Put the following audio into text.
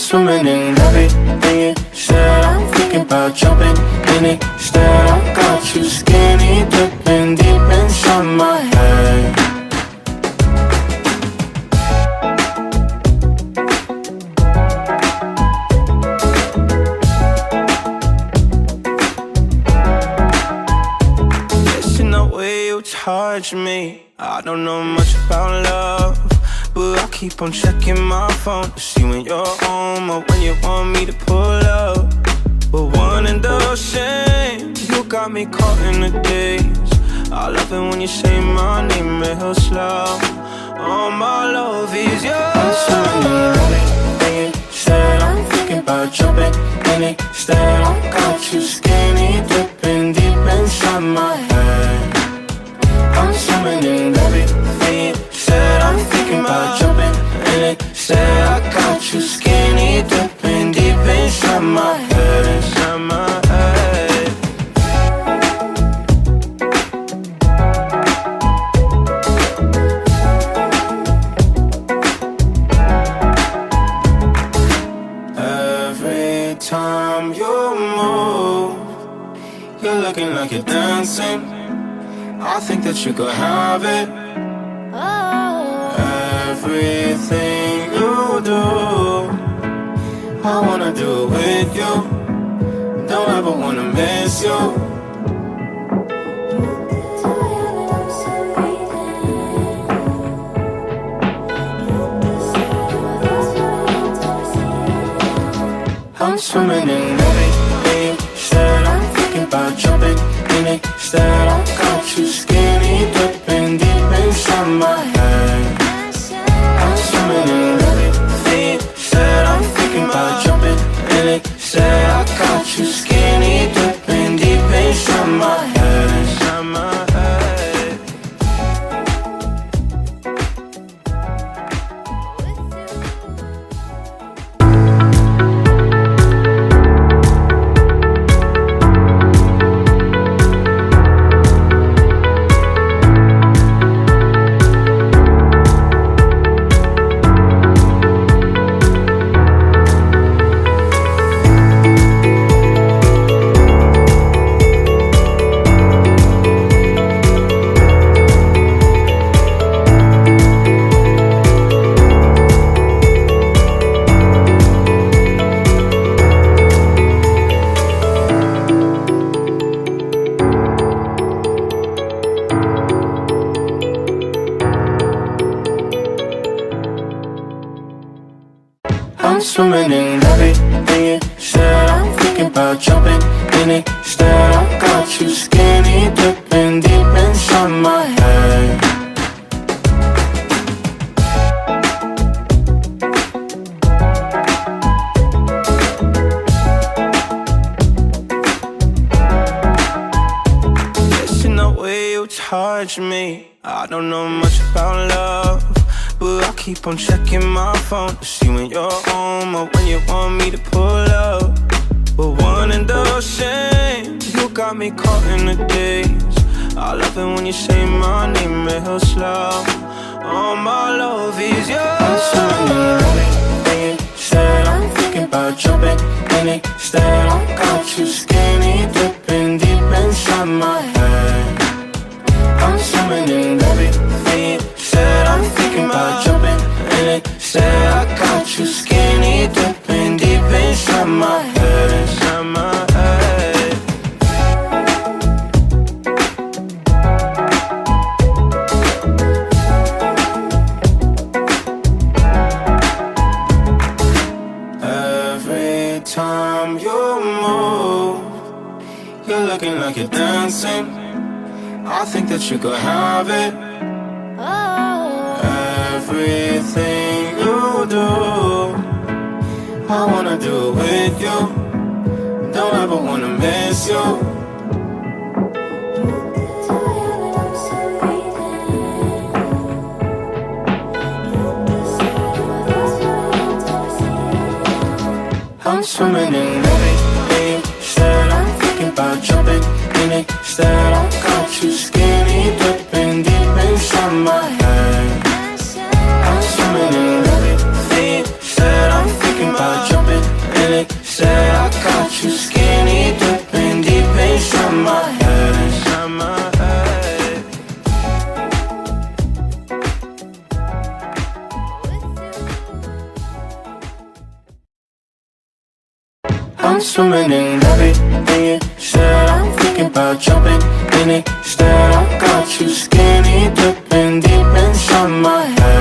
swimming in everything you said. I'm thinking about jumping in it instead. I got you skinny dipping deep inside my head. Guessing the way you touch me, I don't know much about love, but I keep on checking my phone to see when you're home or when you want me to pull up. But one and the same, you got me caught in the days. I love it when you say my name real slow. All my love is yours. I'm swimming in it, said I'm thinking about jumping in it instead. I got you skinny dipping deep inside my head. I'm swimming in everything. Said I'm thinking about jumping in it. Said I got you skinny dipping deep inside my head, inside my head. Every time you move, you're looking like you're dancing. I think that you could have it. Everything you do, I wanna do it with you. Don't ever wanna miss you. I'm swimming in everything. Said I'm thinking about jumping in it instead. I got you skinny dipping deep inside my head. I'm swimming in everything. Said I'm thinking about jumping in it. Said I got you skinny dipping deep inside my head, inside my head. I'm swimming in everything you said. I'm thinking about jumping in it instead. I got you skinny dipping deep inside my head. Guessing the way you touch me, I don't know much about love, but I keep on checking my phone to see when you're home or when you want me to pull up. But one and the same, you got me caught in the days. I love it when you say my name real slow. All my love is yours. I'm swimming in it, said I'm thinking about jumping in it instead. I got you skinny dipping deep inside my head. I'm swimming in everything. Said I'm thinking about jumping in it. Said I got you skinny dipping deep inside my head, inside my head. Every time you move, you're looking like you're dancing. I think that you could have it. Everything you do, I wanna do it with you. Don't ever wanna miss you. I'm swimming in everything. Said I'm thinking about jumping in it instead. I got you skinny dipping deep inside my head. I'm swimming in everything. Said I'm thinking about jumping I'm swimming in everything you said. I'm thinking about jumping in it. Instead, I got you skinny dipping deep inside my head.